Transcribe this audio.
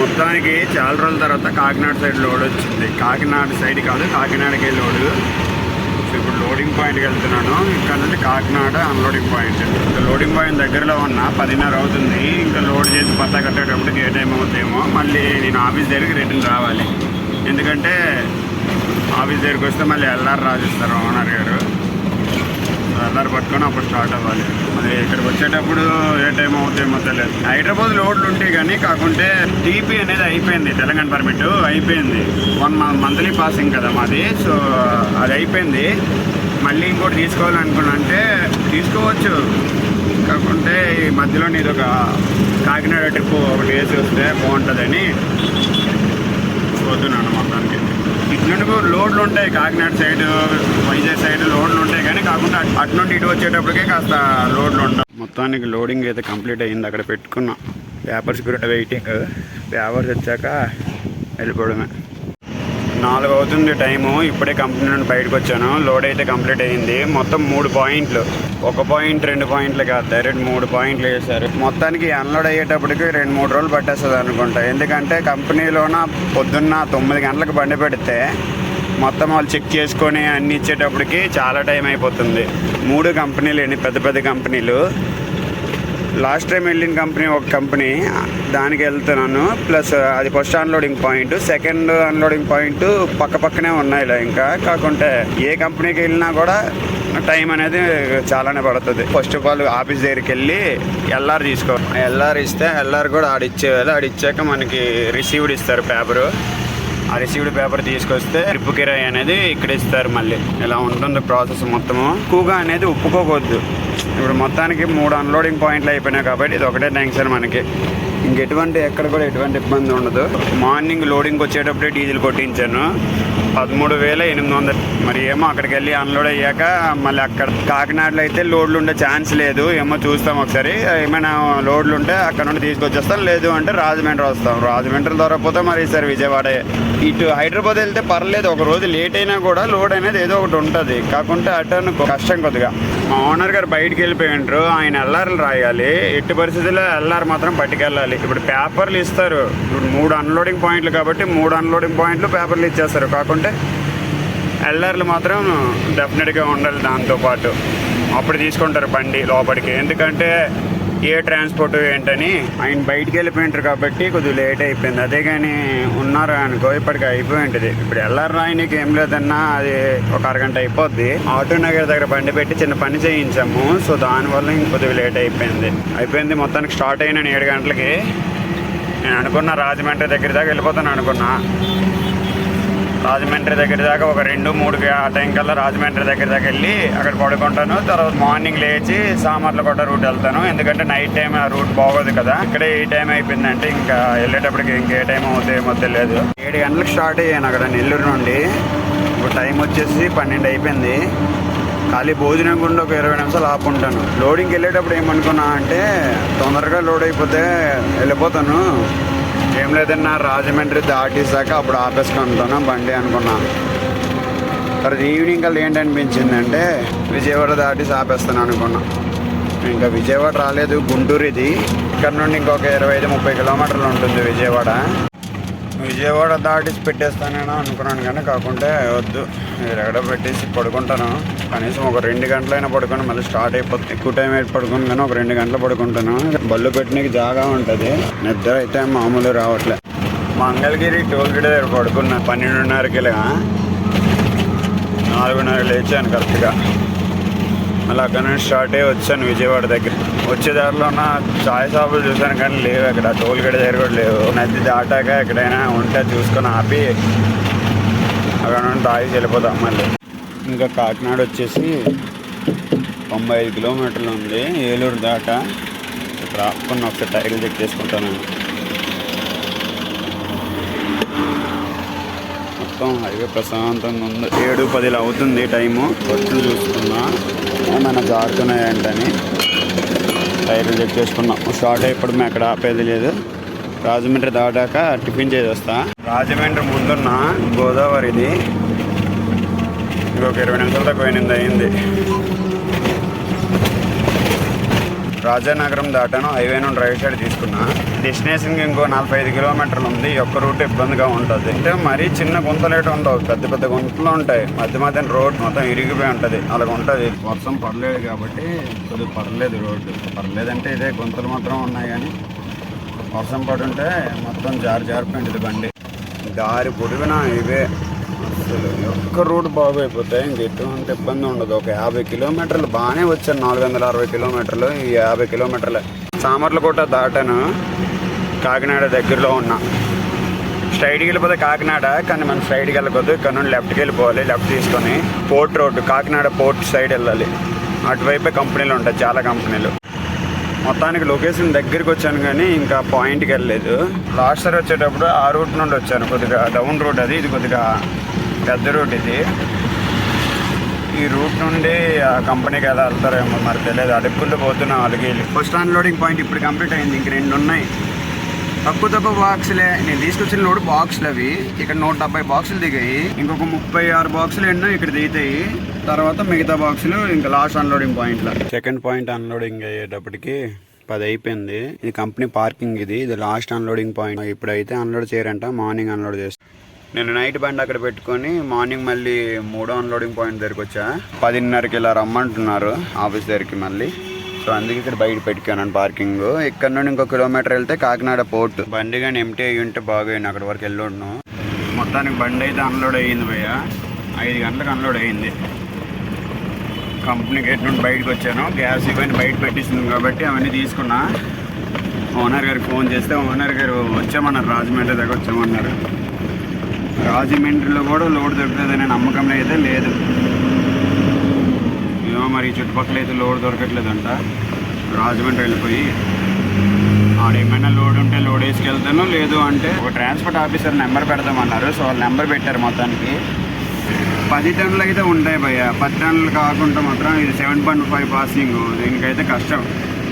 మొత్తానికి చాలా రోజుల తర్వాత కాకినాడ సైడ్ లోడ్ వచ్చింది. కాకినాడ సైడ్ కాదు, కాకినాడకే లోడు. సో ఇప్పుడు లోడింగ్ పాయింట్కి వెళ్తున్నాను. ఇక్కడ నుండి కాకినాడ అన్లోడింగ్ పాయింట్. ఇంకా లోడింగ్ పాయింట్ దగ్గరలో ఉన్న 10:30 అవుతుంది. ఇంకా లోడ్ చేసి పత్తా కట్టేటప్పటికి ఏ టైం అవుతాయేమో. మళ్ళీ నేను ఆఫీస్ దగ్గరికి రిటర్న్ రావాలి. ఎందుకంటే ఆఫీస్ దగ్గరికి వస్తే మళ్ళీ ఎల్ఆర్ రాసిస్తారు ఓనర్ గారు. ఎల్ఆర్ పట్టుకొని అప్పుడు స్టార్ట్ అవ్వాలి. మరి ఇక్కడికి వచ్చేటప్పుడు ఏ టైం అవుతాయేమో తెలియదు. హైదరాబాద్ లోడ్లు ఉంటాయి కానీ కాకుంటే టీపీ అనేది అయిపోయింది. తెలంగాణ పర్మిట్ అయిపోయింది. 1 మంత్లీ పాసింగ్ కదా మాది. సో అది అయిపోయింది. మళ్ళీ ఇంకోటి తీసుకోవాలనుకున్నా అంటే తీసుకోవచ్చు. కాకుంటే ఈ మధ్యలో ఇది ఒక కాకినాడ ట్రిప్ ఒకటి వేసి వస్తే బాగుంటుందని పోతున్నాను. మొత్తానికి ఇటు నుండి లోడ్లు ఉంటాయి. కాకినాడ సైడ్, వైజాగ్ సైడ్ లోడ్లు ఉంటాయి కానీ కాకుండా అటు నుండి ఇటు వచ్చేటప్పటికే కాస్త లోడ్లు ఉంటాయి. మొత్తానికి లోడింగ్ అయితే కంప్లీట్ అయ్యింది. అక్కడ పెట్టుకున్నా. పేపర్స్ కూడా వెయిటింగ్. పేపర్స్ వచ్చాక వెళ్ళిపోవడమే. 4 అవుతుంది టైము. ఇప్పుడే కంపెనీ నుండి బయటకు వచ్చాను. లోడ్ అయితే కంప్లీట్ అయ్యింది. మొత్తం 3 పాయింట్లు. 1 పాయింట్ 2 పాయింట్లు కాదు, డైరెక్ట్ 3 పాయింట్లు వేశారు. మొత్తానికి అన్లోడ్ అయ్యేటప్పటికి 2-3 రోజులు పట్టేస్తుంది అనుకుంటా. ఎందుకంటే కంపెనీలోన పొద్దున్న 9 గంటలకు బండి పెడితే మొత్తం వాళ్ళు చెక్ చేసుకొని అన్ని ఇచ్చేటప్పటికి చాలా టైం అయిపోతుంది. 3 కంపెనీలు, పెద్ద పెద్ద కంపెనీలు. లాస్ట్ టైం వెళ్ళిన కంపెనీ ఒక కంపెనీ, దానికి వెళ్తున్నాను. ప్లస్ అది first unloading point, second unloading point పక్క పక్కనే ఉన్నాయి. ఇంకా కాకుంటే ఏ కంపెనీకి వెళ్ళినా కూడా టైం అనేది చాలానే పడుతుంది. ఫస్ట్ ఆఫ్ ఆల్ ఆఫీస్ దగ్గరికి వెళ్ళి ఎల్ఆర్ తీసుకోవాలి. ఎల్ఆర్ ఇస్తే ఎల్ఆర్ కూడా ఆడిచ్చేయాలి. ఆడిచ్చాక మనకి రిసీవ్డ్ ఇస్తారు పేపరు. ఆ రిసీవ్డ్ పేపర్ తీసుకొస్తే ట్రిప్ కిరాయి అనేది ఇక్కడ ఇస్తారు. మళ్ళీ ఇలా ఉంటుంది ప్రాసెస్ మొత్తము. ఎక్కువగా అనేది ఒప్పుకోవద్దు. ఇప్పుడు మొత్తానికి 3 అన్లోడింగ్ పాయింట్లు అయిపోయినాయి కాబట్టి ఇది ఒకటే టెన్షన్ మనకి. ఎక్కడ కూడా ఎటువంటి ఇబ్బంది ఉండదు. మార్నింగ్ లోడింగ్కి వచ్చేటప్పుడే డీజిల్ కొట్టించాను 13,800. మరి ఏమో అక్కడికి వెళ్ళి అన్లోడ్ అయ్యాక మళ్ళీ అక్కడ కాకినాడలో అయితే లోడ్లు ఉండే ఛాన్స్ లేదు. ఏమో చూస్తాం ఒకసారి. ఏమైనా లోడ్లు ఉంటే అక్కడ నుండి తీసుకొచ్చేస్తాం. లేదు అంటే రాజమండ్రి వస్తాం. రాజమండ్రి ద్వారా పోతే మరి ఈసారి విజయవాడ. ఇటు హైదరాబాద్ వెళ్తే పర్లేదు, ఒక రోజు లేట్ అయినా కూడా లోడ్ అనేది ఏదో ఒకటి ఉంటుంది. కాకుంటే అటర్న్ కష్టం కొద్దిగా. మా ఓనర్ గారు బయటికి వెళ్ళిపోయింటారు. ఆయన ఎల్ఆర్లు రాయాలి. ఎట్టి పరిస్థితుల్లో ఎల్ఆర్ మాత్రం పట్టుకెళ్ళాలి. ఇప్పుడు పేపర్లు ఇస్తారు. ఇప్పుడు 3 అన్లోడింగ్ పాయింట్లు కాబట్టి 3 అన్లోడింగ్ పాయింట్లు పేపర్లు ఇచ్చేస్తారు. కాకుంటే ఎల్ఆర్లు మాత్రం డెఫినెట్గా ఉండాలి. దాంతోపాటు అప్పుడు తీసుకుంటారు బండి లోపలికి. ఎందుకంటే ఏ ట్రాన్స్పోర్ట్ ఏంటని ఆయన బయటికి వెళ్ళిపోయింటారు కాబట్టి కొద్దిగా లేట్ అయిపోయింది. అదే కానీ ఉన్నారు అనుకో ఇప్పటికి అయిపోయి ఉంటుంది. ఇప్పుడు ఎల్ఆర్ రాయనికి ఏం లేదన్నా అది ఒక అరగంట అయిపోద్ది. ఆటో నగర్ దగ్గర బండి పెట్టి చిన్న పని చేయించాము. సో దానివల్ల ఇంకొద్దిగా లేట్ అయిపోయింది. మొత్తానికి స్టార్ట్ అయిన 7 గంటలకి. నేను అనుకున్నా రాజమండ్రి దగ్గర దాకా వెళ్ళిపోతాను అనుకున్నా. రాజమండ్రి దగ్గర దాకా ఒక 2-3 ఆ టైం కల్లా రాజమండ్రి దగ్గర దాకా వెళ్ళి అక్కడ పడుకుంటాను. తర్వాత మార్నింగ్ లేచి సామర్లకోట రూట్ వెళ్తాను. ఎందుకంటే నైట్ టైం ఆ రూట్ బాగోదు కదా. ఇక్కడే ఈ టైం అయిపోయిందంటే ఇంకా వెళ్ళేటప్పటికి ఇంకే టైం అవుతాయేమో తెలియదు. 7 గంటలకు స్టార్ట్ అయ్యాను అక్కడ నెల్లూరు నుండి. ఇప్పుడు టైం వచ్చేసి 12 అయిపోయింది. ఖాళీ భోజనం గుండా ఒక 20 నిమిషాలు ఆపుంటాను. లోడింగ్కి వెళ్ళేటప్పుడు ఏమనుకున్నా అంటే తొందరగా లోడ్ అయిపోతే వెళ్ళిపోతాను. ఏం లేదన్నా రాజమండ్రి దాటేసాక అప్పుడు ఆపేసుకుంటాను బండి అనుకున్నా. తర్వాత ఈవినింగ్ కల్లా ఏంటనిపించిందంటే విజయవాడ దాటేసి ఆపేస్తాను అనుకున్నా. ఇంకా విజయవాడ రాలేదు. గుంటూరు ఇది. ఇక్కడ నుండి ఇంకొక 25-30 కిలోమీటర్లు ఉంటుంది విజయవాడ. విజయవాడ దాటేసి పెట్టేస్తానేమో అనుకున్నాను కానీ కాకుంటే వద్దు. ఎక్కడ పెట్టేసి పడుకుంటాను. కనీసం ఒక 2 గంటలైనా పడుకొని మళ్ళీ స్టార్ట్ అయిపోతుంది. ఎక్కువ టైం అయితే పడుకుని కానీ ఒక 2 గంటలు పడుకుంటాను. బళ్ళు పెట్టడానికి జాగా ఉంటుంది. నిద్ర అయితే మామూలు రావట్లే. మంగళగిరి టోల్ గేట్ దగ్గర పడుకున్నా 12:30కి. 4:30 లేచాను కరెక్ట్గా. మళ్ళీ అక్కడ నుంచి స్టార్ట్ అయ్యి వచ్చాను విజయవాడ దగ్గర. వచ్చే దారిలో ఉన్న చాయ్ షాపులు చూసాను కానీ లేవు అక్కడ. టోల్ గేట్ దగ్గర కూడా లేవు. నది దాటాక ఎక్కడైనా ఉంటే చూసుకొని ఆపి అక్కడ నుండి తాగి వెళ్ళిపోతాం మళ్ళీ. ఇంకా కాకినాడ వచ్చేసి 95 కిలోమీటర్లు ఉంది. ఏలూరు దాకా ఇక్కడ ఆపుకున్న ఒకసారి టైర్లు చెక్ చేసుకుంటాను. మొత్తం హైవే ప్రశాంతంగా ఉంది. 7:10 అవుతుంది టైము. బస్సులు చూసుకున్నా ఏమైనా జారుతున్నాయంటని టైర్లు చెక్ చేసుకున్నాం. స్టార్ట్ అయిపోవడం ఎక్కడ ఆపేది లేదు. రాజమండ్రి దాటాక టిఫిన్ చేసి వస్తా. రాజమండ్రి ముందున్న గోదావరిది ఇంకొక 20 నిమిషాల దాకా 8 అయింది. రాజానగరం దాటాను, హైవే నుండి రైట్ సైడ్ తీసుకున్నా. డెస్టినేషన్కి ఇంకో 45 కిలోమీటర్లు ఉంది. ఈ ఒక్క రూట్ ఇబ్బందిగా ఉంటుంది. అంటే మరీ చిన్న గుంతలేటు ఉండవు, పెద్ద పెద్ద గుంతలు ఉంటాయి. మధ్య మధ్యన రోడ్ మొత్తం ఇరిగిపోయి ఉంటుంది. అలాగ ఉంటుంది. వర్షం పడలేదు కాబట్టి కొద్దిగా పర్లేదు, రోడ్డు పర్లేదంటే ఇదే గుంతలు మాత్రం ఉన్నాయి. కానీ వర్షం పడుంటే మొత్తం జారిపోయింది బండి. దారి పొడిగిన ఇవే అసలు ఒక్క రోడ్డు బాగైపోతాయి. ఇంక ఎటువంటి ఇబ్బంది ఉండదు. ఒక 50 కిలోమీటర్లు బాగానే వచ్చాను. 460 కిలోమీటర్లు. ఈ 50 కిలోమీటర్లే. సామర్లకోట దాటాను, కాకినాడ దగ్గరలో ఉన్నా. స్ట్రైట్కి వెళ్ళిపోతే కాకినాడ, కానీ మనం స్ట్రైట్కి వెళ్ళకూడదు. ఇక్కడ నుండి లెఫ్ట్కి వెళ్ళిపోవాలి. లెఫ్ట్ తీసుకొని port road, Kakinada port side వెళ్ళాలి. అటువైపే కంపెనీలు ఉంటాయి, చాలా కంపెనీలు. మొత్తానికి లొకేషన్ దగ్గరికి వచ్చాను కానీ ఇంకా పాయింట్కి వెళ్ళలేదు. లాస్ట్ సార్ వచ్చేటప్పుడు ఆ రూట్ నుండి వచ్చాను. కొద్దిగా డౌన్ రోడ్ అది, ఇది కొద్దిగా పెద్ద రూట్. ఇది ఈ రూట్ నుండి ఆ కంపెనీకి ఎలా వెళ్తారేమో మరి తెలియదు. అడుక్కుంటూ పోతున్నా వాళ్ళకి. ఫస్ట్ అన్లోడింగ్ పాయింట్ ఇప్పుడు కంప్లీట్ అయింది. ఇంక 2 ఉన్నాయి. తక్కువ బాక్సులే నేను తీసుకొచ్చిన లోడ్. బాక్సులు అవి ఇక్కడ 170 బాక్సులు దిగాయి. ఇంకొక 36 బాక్సులు ఎన్నో ఇక్కడ దిగుతాయి. తర్వాత మిగతా బాక్సులు ఇంకా లాస్ట్ అన్లోడింగ్ పాయింట్లో. సెకండ్ పాయింట్ అన్లోడింగ్ అయ్యేటప్పటికి 10 అయిపోయింది. ఇది కంపెనీ పార్కింగ్. ఇది లాస్ట్ అన్లోడింగ్ పాయింట్. ఇప్పుడైతే అన్లోడ్ చేయరంట, మార్నింగ్ అన్లోడ్ చేస్తాను. నేను నైట్ బండి అక్కడ పెట్టుకొని మార్నింగ్ మళ్ళీ 3వ అన్లోడింగ్ పాయింట్ దగ్గరికి వచ్చా. 10:30కి ఇలా రమ్మంటున్నారు ఆఫీస్ దగ్గరికి మళ్ళీ. సో అందుకే ఇక్కడ బయట పెట్టుకున్నాను పార్కింగ్. ఇక్కడ నుండి ఇంకో కిలోమీటర్ వెళ్తే కాకినాడ పోర్ట్. బండి కానీ ఎంటీ అయ్యి ఉంటే బాగోయింది, అక్కడి వరకు వెళ్ళుండు. మొత్తానికి బండి అయితే అన్లోడ్ అయ్యింది భయ్య. 5 గంటలకు అన్లోడ్ అయ్యింది. కంపెనీ గేట్ నుండి బయటకు వచ్చాను. గ్యాస్ ఇవన్నీ బయట పెట్టిస్తుంది కాబట్టి అవన్నీ తీసుకున్నా. ఓనర్ గారికి ఫోన్ చేస్తే ఓనర్ గారు వచ్చామన్నారు, రాజమండ్రి దగ్గర వచ్చామన్నారు. రాజమండ్రిలో కూడా లోడ్ దొరుకుతుందనే నమ్మకం అయితే లేదు. ఏమో మరి చుట్టుపక్కల అయితే లోడ్ దొరకట్లేదంట. రాజమండ్రి వెళ్ళిపోయి ఆడేమైనా లోడ్ ఉంటే లోడ్ వేసుకెళ్తాను, లేదు అంటే ఒక ట్రాన్స్పోర్ట్ ఆఫీసర్ నెంబర్ పెడతామన్నారు. సో వాళ్ళు నెంబర్ పెట్టారు. మొత్తానికి 10 టన్నులు అయితే ఉంటాయి భయ్య. 10 టన్నులు కాకుండా మాత్రం ఇది 7.5 పాసింగ్. దీనికైతే కష్టం.